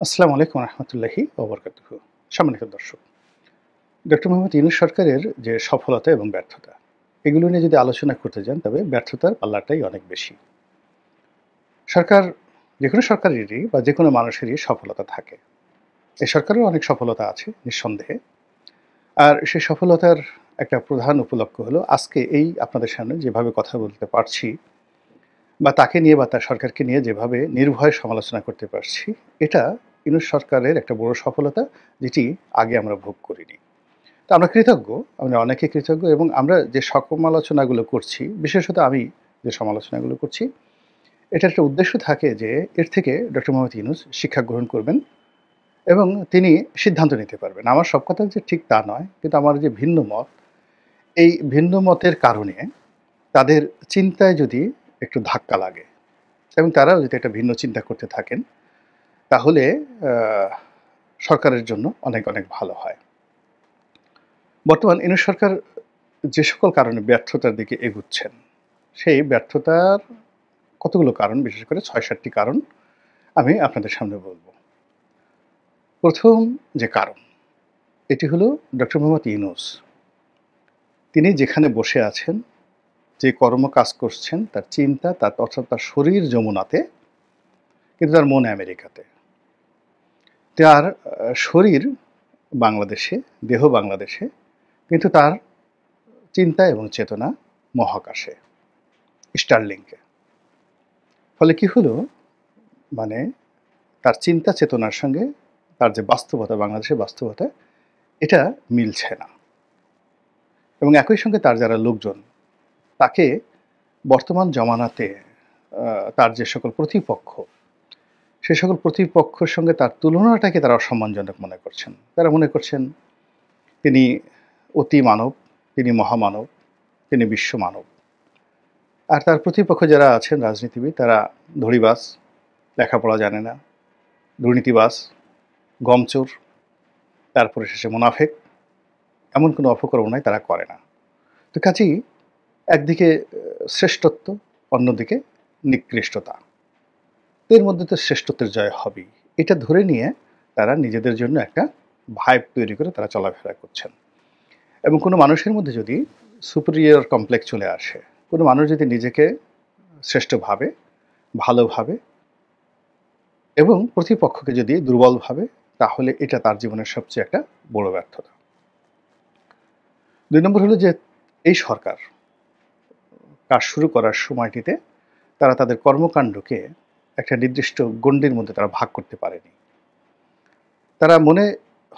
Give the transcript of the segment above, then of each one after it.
আসসালামু আলাইকুম রহমতুল্লাহি ওবরকাতুহু। সম্মানিত দর্শক, ডক্টর মোহাম্মদ ইউনূস সরকারের যে সফলতা এবং ব্যর্থতা, এগুলো নিয়ে যদি আলোচনা করতে যান তবে ব্যর্থতার পাল্লাটাই অনেক বেশি। সরকার, যেকোনো সরকারেরই বা যেকোনো মানুষেরই সফলতা থাকে। এই সরকারেরও অনেক সফলতা আছে নিঃসন্দেহে। আর সেই সফলতার একটা প্রধান উপলক্ষ হলো আজকে এই আপনাদের সামনে যেভাবে কথা বলতে পারছি বা তাকে নিয়ে বা তার সরকারকে নিয়ে যেভাবে নির্ভয়ে সমালোচনা করতে পারছি, এটা ইউনূস সরকারের একটা বড় সফলতা, যেটি আগে আমরা ভোগ করিনি। তো আমরা কৃতজ্ঞ, আমরা অনেকে কৃতজ্ঞ এবং আমরা যে সমালোচনাগুলো করছি, বিশেষত আমি যে সমালোচনাগুলো করছি, এটার একটা উদ্দেশ্য থাকে যে এর থেকে ডক্টর মোহাম্মদ ইউনূস শিক্ষা গ্রহণ করবেন এবং তিনি সিদ্ধান্ত নিতে পারবেন। আমার সব কথা যে ঠিক তা নয়, কিন্তু আমার যে ভিন্ন মত, এই ভিন্ন মতের কারণে তাদের চিন্তায় যদি একটু ধাক্কা লাগে এবং তারাও যদি একটা ভিন্ন চিন্তা করতে থাকেন, তাহলে সরকারের জন্য অনেক অনেক ভালো হয়। বর্তমান ইউনূস সরকার যে সকল কারণে ব্যর্থতার দিকে এগুচ্ছেন, সেই ব্যর্থতার কতগুলো কারণ, বিশেষ করে ৬-৭টি কারণ আমি আপনাদের সামনে বলব। প্রথম যে কারণ, এটি হলো ডক্টর মোহাম্মদ ইউনূস। তিনি যেখানে বসে আছেন, যে কাজ করছেন, তার চিন্তা, অর্থাৎ তার শরীর যমুনাতে, কিন্তু তার মন আমেরিকাতে। তার শরীর বাংলাদেশে, দেহ বাংলাদেশে, কিন্তু তার চিন্তা এবং চেতনা মহাকাশে, স্টারলিংকে। ফলে কি হলো, মানে তার চিন্তা চেতনার সঙ্গে তার যে বাস্তবতা, বাংলাদেশের বাস্তবতা, এটা মিলছে না। এবং একই সঙ্গে তার যারা লোকজন, তাকে বর্তমান জমানাতে তার যে সকল প্রতিপক্ষ, সে সকল প্রতিপক্ষের সঙ্গে তার তুলনাটাকে তারা অসম্মানজনক মনে করছেন। তারা মনে করছেন তিনি অতি মানব, তিনি মহামানব, তিনি বিশ্বমানব। আর তার প্রতিপক্ষ যারা আছেন রাজনীতিবিদ, তারা ধড়িবাজ, লেখাপড়া জানে না, দুর্নীতিবাজ, গমচোর, তারপরে শেষে মুনাফেক, এমন কোনো অপকর্ম তারা করে না। তো কাজেই একদিকে শ্রেষ্ঠত্ব, অন্যদিকে নিকৃষ্টতা। এর মধ্যে তো শ্রেষ্ঠত্বের জয় হবেই। এটা ধরে নিয়ে তারা নিজেদের জন্য একটা ভাইব তৈরি করে তারা চলাফেরা করছেন। এবং কোনো মানুষের মধ্যে যদি সুপিরিয়র কমপ্লেক্স চলে আসে, কোনো মানুষ যদি নিজেকে শ্রেষ্ঠ ভাবে, ভালো ভাবে এবং প্রতিপক্ষকে যদি দুর্বল ভাবে, তাহলে এটা তার জীবনের সবচেয়ে একটা বড় ব্যর্থতা। ২ নম্বর হলো যে এই সরকার কাজ শুরু করার সময়টিতে তারা তাদের কর্মকাণ্ডকে একটা নির্দিষ্ট গণ্ডির মধ্যে তারা ভাগ করতে পারেনি। তারা মনে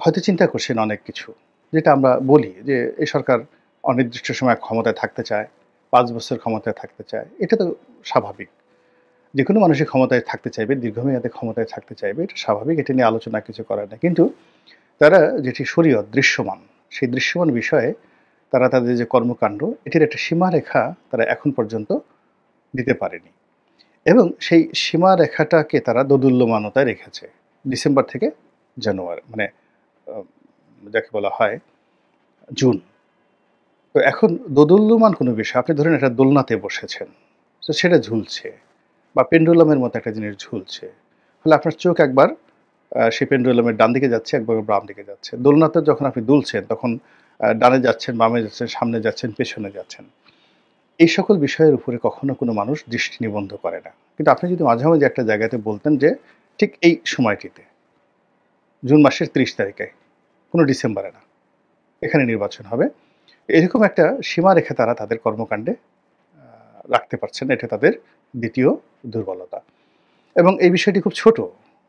হয়তো চিন্তা করছেন অনেক কিছু, যেটা আমরা বলি যে এই সরকার অনির্দিষ্ট সময় ক্ষমতায় থাকতে চায়, ৫ বছর ক্ষমতায় থাকতে চায়। এটা তো স্বাভাবিক। যেকোনো মানুষই ক্ষমতায় থাকতে চাইবে, দীর্ঘমেয়াদে ক্ষমতায় থাকতে চাইবে, এটা স্বাভাবিক। এটা নিয়ে আলোচনা কিছু করার নেই। কিন্তু তারা যেটি শরীয়ত দৃশ্যমান, সেই দৃশ্যমান বিষয়ে তারা তাদের যে কর্মকাণ্ড, এটির একটা সীমারেখা তারা এখন পর্যন্ত দিতে পারেনি। এবং সেই সীমারেখাটাকে তারা দোদুল্যমানতায় রেখেছে ডিসেম্বর থেকে জানুয়ারি, মানে যাকে বলা হয় জুন। তো এখন দোদুল্যমান কোনো বিষয়, আপনি ধরেন একটা দোলনাতে বসেছেন, তো সেটা ঝুলছে বা পেন্ডুলামের মতো একটা জিনিস ঝুলছে। ফলে আপনার চোখ একবার সেই পেন্ডুলামের ডান দিকে যাচ্ছে, একবার বাম দিকে যাচ্ছে। দোলনাতে যখন আপনি দুলছেন, তখন ডানে যাচ্ছেন, বামে যাচ্ছেন, সামনে যাচ্ছেন, পেছনে যাচ্ছেন। এই সকল বিষয়ের উপরে কখনো কোনো মানুষ দৃষ্টি নিবদ্ধ করে না। কিন্তু আপনি যদি মাঝামাঝি একটা জায়গাতে বলতেন যে ঠিক এই সময়টিতে, জুন মাসের ৩০ তারিখে, কোনো ডিসেম্বরে না, এখানে নির্বাচন হবে। এরকম একটা সীমারেখা তারা তাদের কর্মকাণ্ডে রাখতে পারছেন না। এটা তাদের দ্বিতীয় দুর্বলতা। এবং এই বিষয়টি খুব ছোট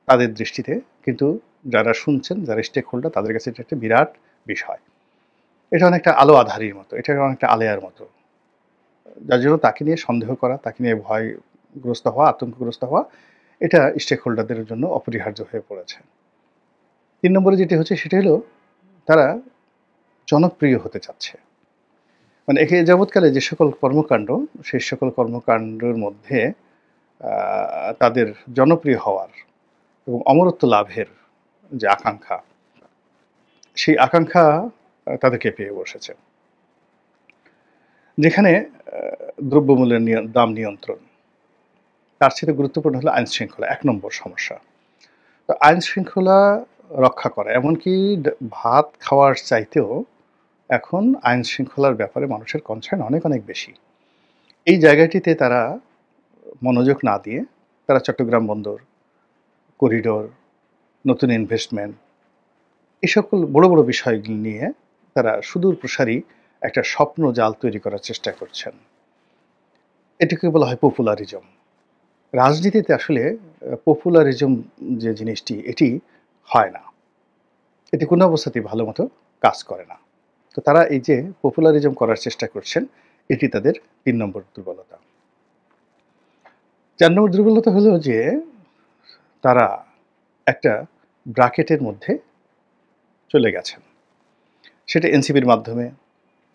তাদের দৃষ্টিতে, কিন্তু যারা শুনছেন, যারা স্টেক হোল্ডার, তাদের কাছে এটা একটা বিরাট বিষয়। এটা অনেকটা আলো আঁধারির মতো, এটা অনেকটা আলেয়ার মতো। যার জন্য তাকে নিয়ে সন্দেহ করা, তাকে নিয়ে ভয়গ্রস্ত হওয়া, আতঙ্কগ্রস্ত হওয়া, এটা স্টেক হোল্ডারদের জন্য অপরিহার্য হয়ে পড়েছে। ৩ নম্বরে যেটি হচ্ছে সেটি হলো তারা জনপ্রিয় হতে চাচ্ছে। মানে একে যাবৎকালে যে সকল কর্মকাণ্ড, সেই সকল কর্মকাণ্ডের মধ্যে তাদের জনপ্রিয় হওয়ার এবং অমরত্ব লাভের যে আকাঙ্ক্ষা, সেই আকাঙ্ক্ষা তাদেরকে পেয়ে বসেছে। যেখানে দ্রব্যমূল্যের দাম নিয়ন্ত্রণ, তার চেয়ে গুরুত্বপূর্ণ হলো আইনশৃঙ্খলা, ১ নম্বর সমস্যা। তো আইন শৃঙ্খলা রক্ষা করা, এমনকি ভাত খাওয়ার চাইতেও এখন আইন শৃঙ্খলার ব্যাপারে মানুষের কনসার্ন অনেক, অনেক বেশি। এই জায়গাটিতে তারা মনোযোগ না দিয়ে তারা চট্টগ্রাম বন্দর, করিডোর, নতুন ইনভেস্টমেন্ট এই সকল বড়, বড় বিষয়গুলি নিয়ে তারা সুদূর প্রসারী একটা স্বপ্ন জাল তৈরি করার চেষ্টা করছেন। এটাকে বলা হয় পপুলারিজম। রাজনীতিতে আসলে পপুলারিজম যে জিনিসটি এটি হয় না। এটি কোনো অবস্থাতেই ভালো মতো কাজ করে না। তো তারা এই যে পপুলারিজম করার চেষ্টা করছেন, এটি তাদের ৩ নম্বর দুর্বলতা। ৪ নম্বর দুর্বলতা হলো যে তারা একটা ব্র্যাকেটের মধ্যে চলে গেছেন। সেটা এনসিপির মাধ্যমে,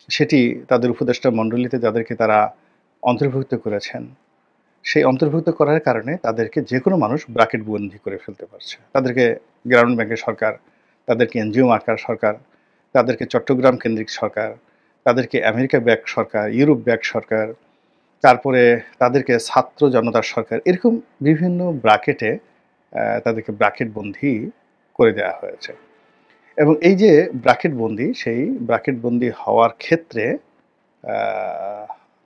সেটি তাদের উপদেষ্টা মণ্ডলীতে যাদেরকে তারা অন্তর্ভুক্ত করেছেন, সেই অন্তর্ভুক্ত করার কারণে তাদেরকে যেকোনো মানুষ ব্র্যাকেট বন্দী করে ফেলতে পারছে। তাদেরকে গ্রামীণ ব্যাংকের সরকার, তাদেরকে এনজিও মার্কার সরকার, তাদেরকে চট্টগ্রাম কেন্দ্রিক সরকার, তাদেরকে আমেরিকা ব্যাক সরকার, ইউরোপ ব্যাক সরকার, তারপরে তাদেরকে ছাত্র জনতার সরকার, এরকম বিভিন্ন ব্র্যাকেটে তাদেরকে ব্র্যাকেট বন্দী করে দেওয়া হয়েছে। এবং এই যে ব্র্যাকেট বন্দী, সেই ব্র্যাকেট বন্দী হওয়ার ক্ষেত্রে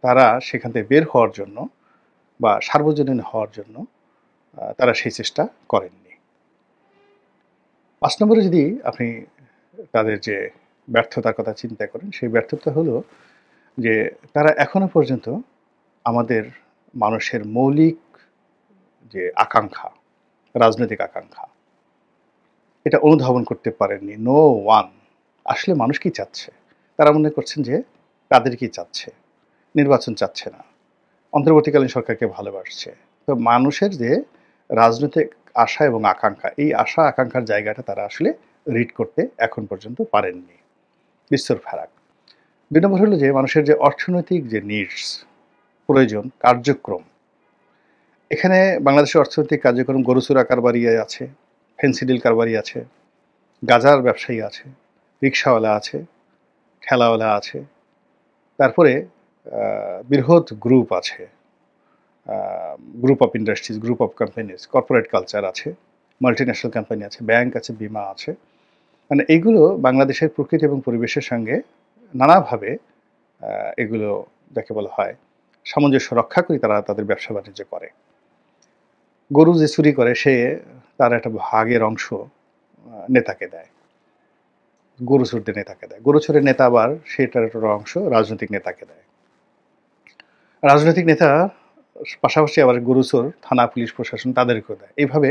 তারা সেখান থেকে বের হওয়ার জন্য বা সার্বজনীন হওয়ার জন্য তারা সেই চেষ্টা করেননি। ৫ নম্বরে যদি আপনি তাদের যে ব্যর্থতার কথা চিন্তা করেন, সেই ব্যর্থতা হলো যে তারা এখনো পর্যন্ত আমাদের মানুষের মৌলিক যে আকাঙ্ক্ষা, রাজনৈতিক আকাঙ্ক্ষা, এটা অনুধাবন করতে পারেননি। No one. আসলে মানুষ কি চাচ্ছে? তারা মনে করছেন যে তাদের কি চাচ্ছে? নির্বাচন চাচ্ছে না। অন্তর্বর্তীকালীন সরকারকে ভালোবাসছে। তো মানুষের যে রাজনৈতিক আশা এবং আকাঙ্ক্ষা, এই আশা আকাঙ্ক্ষার জায়গাটা তারা আসলে রিড করতে এখন পর্যন্ত পারেননি। বিস্তর ফারাক। ২ নম্বর হলো যে মানুষের যে অর্থনৈতিক যে নিডস, প্রয়োজন, কার্যক্রম, এখানে বাংলাদেশের অর্থনৈতিক কার্যক্রম গরু চোরা কারবারি আছে, ফেন্সিডিল কারবারি আছে, গাঁজার ব্যবসায়ী আছে, রিক্সাওয়ালা আছে, ঠেলাওয়ালা আছে, তারপরে বৃহৎ গ্রুপ আছে, group of industries, group of companies, corporate culture আছে, মাল্টিন্যাশনাল কোম্পানি আছে, ব্যাংক আছে, বিমা আছে। মানে এইগুলো বাংলাদেশের প্রকৃতি এবং পরিবেশের সঙ্গে নানাভাবে এগুলো যাকে বলা হয় সামঞ্জস্য রক্ষা করে তারা তাদের ব্যবসা বাণিজ্য করে। গরু যে চুরি করে সে তার একটা ভাগের অংশ নেতাকে দেয়, গরু চোরদের নেতাকে দেয়। গরু চোরের নেতা আবার সেটার একটা অংশ রাজনৈতিক নেতাকে দেয়। রাজনৈতিক নেতা পাশাপাশি আবার গরু চোর থানা, পুলিশ প্রশাসন তাদেরকেও দেয়। এইভাবে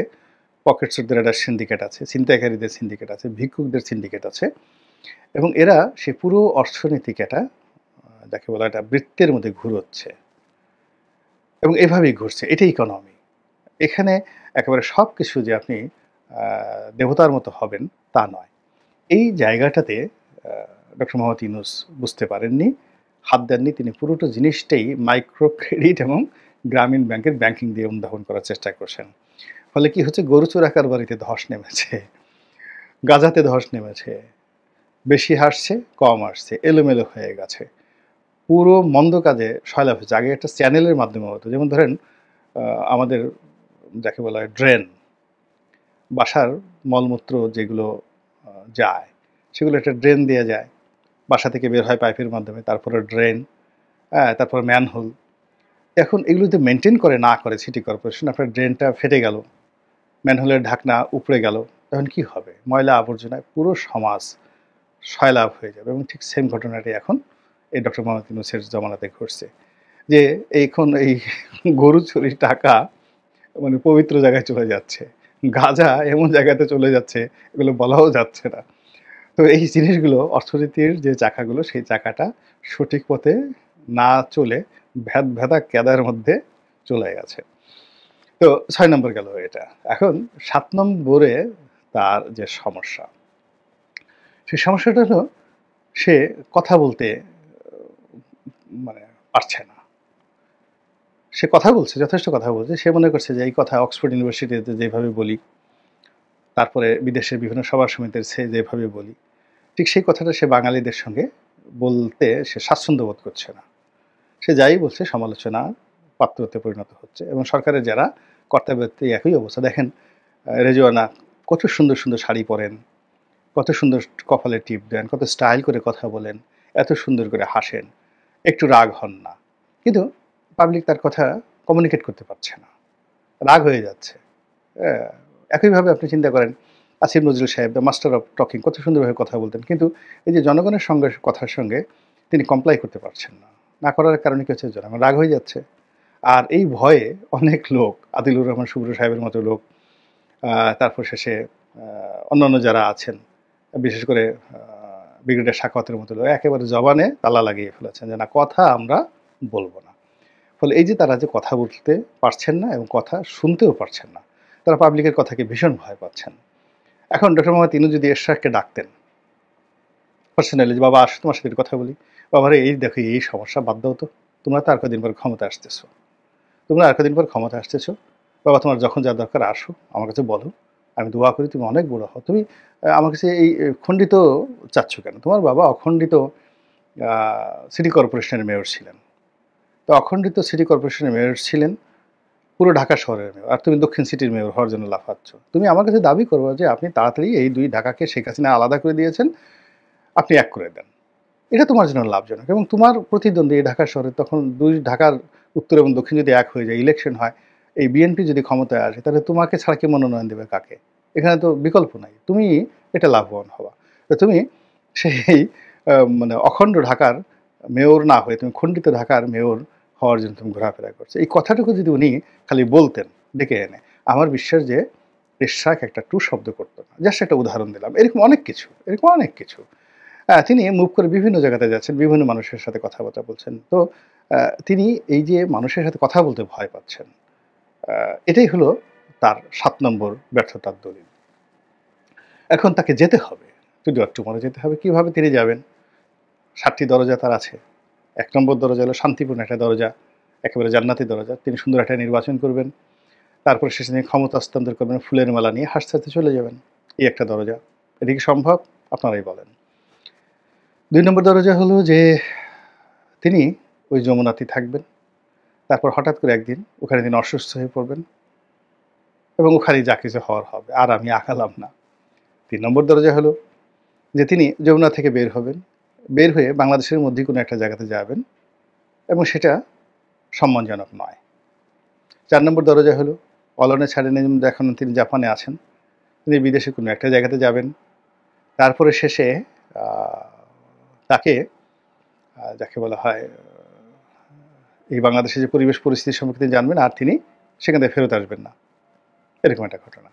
পকেট চোরদের একটা সিন্ডিকেট আছে, ছিনতাইকারীদের সিন্ডিকেট আছে, ভিক্ষুকদের সিন্ডিকেট আছে, এবং এরা সে পুরো অর্থনীতিকে একটা যাকে বলা একটা বৃত্তের মধ্যে ঘুরোচ্ছে এবং এভাবেই ঘুরছে। এটাই ইকোনমি। এখানে একেবারে সব কিছু যে আপনি দেবতার মতো হবেন তা নয়। এই জায়গাটাতে ডক্টর মোহাম্মদ ইউনূস বুঝতে পারেননি, হাত দেননি। তিনি পুরোটা জিনিসটাই মাইক্রো ক্রেডিট এবং গ্রামীণ ব্যাংকের ব্যাংকিং দিয়ে অনুধাবন করার চেষ্টা করছেন। ফলে কি হচ্ছে, গরু চোরা কারবারিতে ধস নেমেছে, গাঁজাতে ধস নেমেছে, বেশি হাসছে, কম আসছে, এলোমেলো হয়ে গেছে। পুরো মন্দ কাজে সয়লাভ হয়েছে। আগে একটা চ্যানেলের মাধ্যমে হতো। যেমন ধরেন আমাদের যাকে বলা হয় ড্রেন, বাসার মলমূত্র যেগুলো যায় সেগুলো একটা ড্রেন দিয়ে যায়, বাসা থেকে বের হয় পাইপের মাধ্যমে, তারপরে ড্রেন, তারপর ম্যানহোল। এখন এগুলো যদি মেনটেন করে না করে সিটি কর্পোরেশন, আপনার ড্রেনটা ফেটে গেল, ম্যানহোলের ঢাকনা উপড়ে গেল, তখন কি হবে? ময়লা আবর্জনায় পুরো সমাজ সয়লাভ হয়ে যাবে। এবং ঠিক সেম ঘটনাটি এখন এই ডক্টর মোহাম্মদ ইউনূসের জমানাতে ঘটছে, যে এখন এই গরু চুরির টাকা মানে পবিত্র জায়গায় চলে যাচ্ছে, গাঁজা এমন জায়গাতে চলে যাচ্ছে এগুলো বলাও যাচ্ছে না। তো এই জিনিসগুলো অর্থনীতির যে চাকাগুলো, সেই চাকাটা সঠিক পথে না চলে ভেদা কেদার মধ্যে চলে গেছে। তো ৬ নম্বর গেল এটা। এখন ৭ নম্বরে তার যে সমস্যা, সেই সমস্যাটা হলো সে কথা বলতে মানে পারছে না। সে কথা বলছে, যথেষ্ট কথা বলছে। সে মনে করছে যে এই কথা অক্সফোর্ড ইউনিভার্সিটিতে যেভাবে বলি, তারপরে বিদেশের বিভিন্ন সভা সমিতির সে যেভাবে বলি, ঠিক সেই কথাটা সে বাঙালিদের সঙ্গে বলতে সে স্বাচ্ছন্দ্য বোধ করছে না। সে যাই বলছে সমালোচনা পাত্রতে পরিণত হচ্ছে। এবং সরকারের যারা কর্তাব্যক্তি একই অবস্থা। দেখেন রেজওয়ানা কত সুন্দর, সুন্দর শাড়ি পরেন, কত সুন্দর কপালে টিপ দেন, কত স্টাইল করে কথা বলেন, এত সুন্দর করে হাসেন, একটু রাগ হন না। কিন্তু পাবলিক তার কথা কমিউনিকেট করতে পারছে না। রাগ হয়ে যাচ্ছে। হ্যাঁ? একইভাবে আপনি চিন্তা করেন আসিফ নজরুল সাহেব দ্য মাস্টার অফ টকিং কত সুন্দরভাবে কথা বলতেন। কিন্তু এই যে জনগণের সঙ্গে কথার সঙ্গে তিনি কমপ্লাই করতে পারছেন না। না করার কারণে কি হচ্ছে? জনগণ রাগ হয়ে যাচ্ছে। আর এই ভয়ে অনেক লোক আদিলুর রহমান শুভ্র সাহেবের মতো লোক তারপর শেষে অন্যান্য যারা আছেন বিশেষ করে ব্রিগেডিয়ার সাখাওয়াতের মতো লোক একেবারে জবানে তালা লাগিয়ে ফেলেছেন যে না কথা আমরা বলবো না। ফলে এই যে তারা যে কথা বলতে পারছেন না এবং কথা শুনতেও পারছেন না, তারা পাবলিকের কথাকে ভীষণ ভয় পাচ্ছেন। এখন ডক্টর মোহাম্মদ ইউনূস যদি এরশাদকে ডাকতেন পার্সোনালি যে বাবা আসো তোমার সাথে একটু কথা বলি, বাবারে এই দেখো এই সমস্যা বাদ দাও তো, তোমরা তো আর কদিন পর ক্ষমতা আসতেছো, তোমরা আর কদিন পর ক্ষমতা আসতেছো, বাবা তোমার যখন যা দরকার আসো আমার কাছে বলো, আমি দোয়া করি তুমি অনেক বড় হও, তুমি আমার কাছে এই খণ্ডিত চাচ্ছ কেন? তোমার বাবা অখণ্ডিত সিটি কর্পোরেশনের মেয়র ছিলেন, তো অখণ্ডিত সিটি কর্পোরেশনের মেয়র ছিলেন পুরো ঢাকা শহরের মেয়র, আর তুমি দক্ষিণ সিটির মেয়র হওয়ার জন্য লাফাচ্ছ। তুমি আমার কাছে দাবি করবো যে আপনি তাড়াতাড়ি এই দুই ঢাকাকে শেখ হাসিনা আলাদা করে দিয়েছেন, আপনি এক করে দেন। এটা তোমার জন্য লাভজনক এবং তোমার প্রতিদ্বন্দ্বী এই ঢাকা শহরে তখন দুই ঢাকার উত্তর এবং দক্ষিণ যদি এক হয়ে যায়, ইলেকশন হয়, এই বিএনপি যদি ক্ষমতায় আসে তাহলে তোমাকে ছাড়া কে মনোনয়ন দেবে কাকে? এখানে তো বিকল্প নাই, তুমি এটা লাভবান হবা। তো তুমি সেই মানে অখণ্ড ঢাকার মেয়র না হয়ে তুমি খণ্ডিত ঢাকার মেয়র হওয়ার জন্য তুমি ঘোরাফেরা করছো। এই কথাটুকু যদি উনি খালি বলতেন ডেকে এনে, আমার বিশ্বাস যে এরশাদ একটা টু শব্দ করতো না। জাস্ট একটা উদাহরণ দিলাম, এরকম অনেক কিছু, এরকম অনেক কিছু। তিনি মুভ করে বিভিন্ন জায়গাতে যাচ্ছেন, বিভিন্ন মানুষের সাথে কথাবার্তা বলছেন। তো তিনি এই যে মানুষের সাথে কথা বলতে ভয় পাচ্ছেন, এটাই হলো তার ৭ নম্বর ব্যর্থতার দলিল। এখন তাকে যেতে হবে, টুডে অর টুমরো যেতে হবে। কিভাবে তিনি যাবেন? ৭টি দরজা তার আছে। ১ নম্বর দরজা হলো শান্তিপূর্ণ একটা দরজা, একেবারে জান্নাতি দরজা। তিনি সুন্দর একটা নির্বাচন করবেন। তারপরে শেষে তিনি ক্ষমতা হস্তান্তর করবেন, ফুলের মালা নিয়ে হাসতে, হাসতে চলে যাবেন। এই একটা দরজা। এটা কি সম্ভব? আপনারাই বলেন। ২ নম্বর দরজা হলো যে তিনি ওই যমুনাতেই থাকবেন। তারপর হঠাৎ করে একদিন ওখানে তিনি অসুস্থ হয়ে পড়বেন এবং ওখানেই যা কিছু হওয়ার হবে। আর আমি আগালাম না। ৩ নম্বর দরজা হলো যে তিনি যমুনা থেকে বের হবেন। বের হয়ে বাংলাদেশের মধ্যেই কোনো একটা জায়গাতে যাবেন এবং সেটা সম্মানজনক নয়। ৪ নম্বর দরজা হলো অলনে ছাড়েন, এখন তিনি জাপানে আছেন। তিনি বিদেশে কোনো একটা জায়গাতে যাবেন। তারপরে শেষে আ তাকে যাকে বলা হয় এই বাংলাদেশের যে পরিবেশ পরিস্থিতি সম্পর্কে তিনি জানবেন আর তিনি সেখান থেকে ফেরত আসবেন না। এরকম একটা ঘটনা।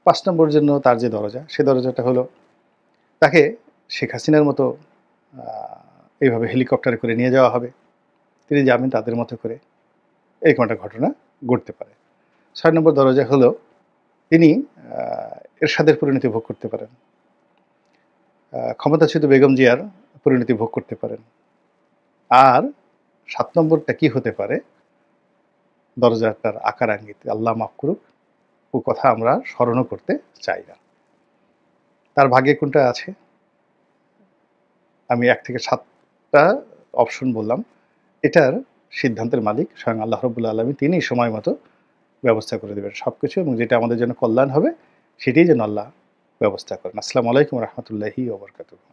৫ নম্বর জন্য তার যে দরজা, সে দরজাটা হলো তাকে শেখ হাসিনার মতো আ এইভাবে হেলিকপ্টারে করে নিয়ে যাওয়া হবে। তিনি যাবেন তাদের মতো করে। এরকম একটা ঘটনা ঘটতে পারে। ৬ নম্বর দরজা হলো তিনি আ এরশাদের পরিণতি ভোগ করতে পারেন। ক্ষমতাচ্যুত বেগম জিয়ার পরিণতি ভোগ করতে পারেন। আর ৭ নম্বরটা কি হতে পারে? দরজাটার আকার আঙ্গিক আল্লাহ মাফ করুক, ও কথা আমরা স্মরণও করতে চাই না। তার ভাগ্যে কোনটা আছে? আমি ১ থেকে ৭ টা অপশন বললাম। এটার সিদ্ধান্তের মালিক স্বয়ং আল্লাহ রাব্বুল আলামিন। তিনিই সময় মতো ব্যবস্থা করে দেবেন সবকিছু এবং যেটা আমাদের জন্য কল্যাণ হবে সেটাই যেন আল্লাহ ব্যবস্থা করেন। আসসালামু আলাইকুম ওয়া রাহমাতুল্লাহি ওয়া বারাকাতুহু।